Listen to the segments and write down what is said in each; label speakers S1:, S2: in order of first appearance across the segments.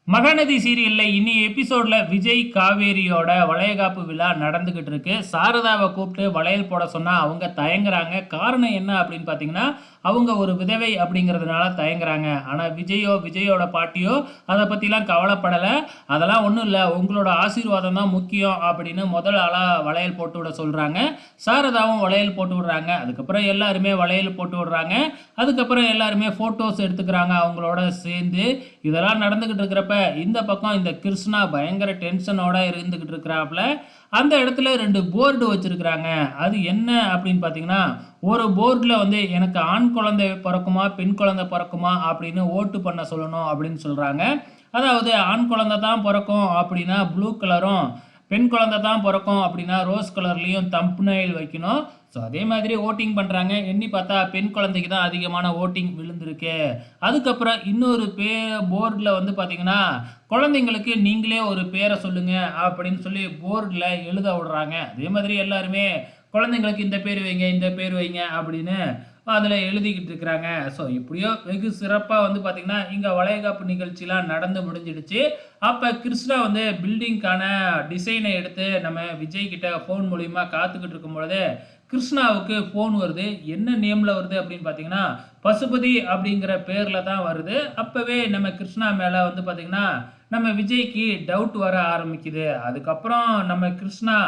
S1: மகாநதி சீரியல்ல இனி எபிசோட்ல விஜய் காவேரியோட வளையகாப்பு விழா நடந்துகிட்டு இருக்கு. சாரதாவை கூப்பிட்டு வளையல் போட சொன்னா அவங்க தயங்குறாங்க. காரணம் என்ன அப்படின்னு பார்த்தீங்கன்னா, அவங்க ஒரு விதவை அப்படிங்கிறதுனால தயங்குறாங்க. ஆனா விஜயோட பாட்டியோ அதை பத்திலாம் கவலைப்படல. அதெல்லாம் ஒன்றும் இல்லை, உங்களோட ஆசீர்வாதம் தான் முக்கியம் அப்படின்னு முதல் ஆளா வளையல் போட்டு விட சொல்றாங்க. சாரதாவும் வளையல் போட்டு விடுறாங்க. அதுக்கப்புறம் எல்லாருமே வளையல் போட்டு விடுறாங்க. அதுக்கப்புறம் எல்லாருமே போட்டோஸ் எடுத்துக்கிறாங்க அவங்களோட சேர்ந்து. இதெல்லாம் நடந்துகிட்டு இருக்கிறப்ப இந்த பக்கம் இந்த கிருஷ்ணா பயங்கர டென்ஷனோட இருந்துகிட்டு இருக்கிறாப்புல. அந்த இடத்துல 2 போர்டு வச்சிருக்கிறாங்க. அது என்ன அப்படின்னு பார்த்தீங்கன்னா, ஒரு போர்டில் வந்து எனக்கு ஆண் குழந்தை பிறக்குமா பெண் குழந்தை பிறக்குமா அப்படின்னு ஓட்டு பண்ண சொல்லணும் அப்படின்னு சொல்கிறாங்க. அதாவது ஆண் குழந்தை தான் பிறக்கும் அப்படின்னா ப்ளூ கலரும், பெண் குழந்தை தான் பிறக்கும் அப்படின்னா ரோஸ் கலர்லேயும் தம்ப்நெயில் வைக்கணும். ஸோ அதே மாதிரி ஓட்டிங் பண்ணுறாங்க. எண்ணி பார்த்தா பெண் குழந்தைக்கு தான் அதிகமான ஓட்டிங் விழுந்திருக்கு. அதுக்கப்புறம் இன்னொரு போர்டில் வந்து பார்த்தீங்கன்னா, குழந்தைங்களுக்கு நீங்களே ஒரு பேரை சொல்லுங்க அப்படின்னு சொல்லி போர்டில் எழுத விடுறாங்க. அதே மாதிரி எல்லாருமே குழந்தைங்களுக்கு இந்த பேர் வைங்க இந்த பேர் வைங்க அப்படின்னு அதில் எழுதிக்கிட்டு இருக்கிறாங்க. ஸோ இப்படியோ வெகு சிறப்பாக வந்து பார்த்திங்கன்னா இங்கே வளையகாப்பு நிகழ்ச்சிலாம் நடந்து முடிஞ்சிடுச்சு. அப்போ கிருஷ்ணா வந்து பில்டிங்க்கான டிசைனை எடுத்து நம்ம விஜய் கிட்ட ஃபோன் மூலிமா காத்துக்கிட்டு இருக்கும் பொழுது கிருஷ்ணாவுக்கு ஃபோன் வருது. என்ன நேமில் வருது அப்படின்னு பார்த்தீங்கன்னா, பசுபதி அப்படிங்கிற பேரில் தான் வருது. அப்போவே நம்ம கிருஷ்ணா மேலே வந்து பார்த்திங்கன்னா நம்ம விஜய்க்கு டவுட் வர ஆரம்பிக்குது. அதுக்கப்புறம் நம்ம கிருஷ்ணா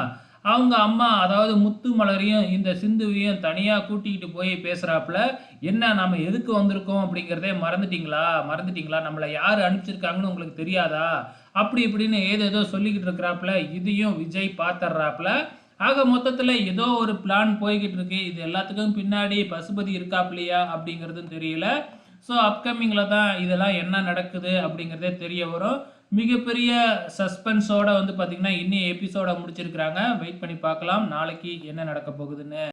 S1: அவங்க அம்மா அதாவது முத்து மலரையும் இந்த சிந்துவையும் தனியாக கூட்டிகிட்டு போய் பேசுகிறாப்புல. என்ன நம்ம எதுக்கு வந்திருக்கோம் அப்படிங்கிறதே மறந்துட்டீங்களா, நம்மளை யார் அனுப்பிச்சிருக்காங்கன்னு உங்களுக்கு தெரியாதா, அப்படி இப்படின்னு ஏதேதோ சொல்லிக்கிட்டு இருக்கிறாப்புல. இதையும் விஜய் பார்த்துட்றாப்புல. ஆக மொத்தத்தில் ஏதோ ஒரு பிளான் போய்கிட்டு இருக்கு. இது எல்லாத்துக்கும் பின்னாடி பசுபதி இருக்காப்லையா அப்படிங்கிறதும் தெரியல. ஸோ அப்கமிங்கில் தான் இதெல்லாம் என்ன நடக்குது அப்படிங்கிறதே தெரிய வரும். மிகப்பெரிய சஸ்பென்ஸோட வந்து பார்த்தீங்கன்னா இன்னும் எபிசோட முடிச்சிருக்கிறாங்க. வெயிட் பண்ணி பார்க்கலாம் நாளைக்கு என்ன நடக்க போகுதுன்னு.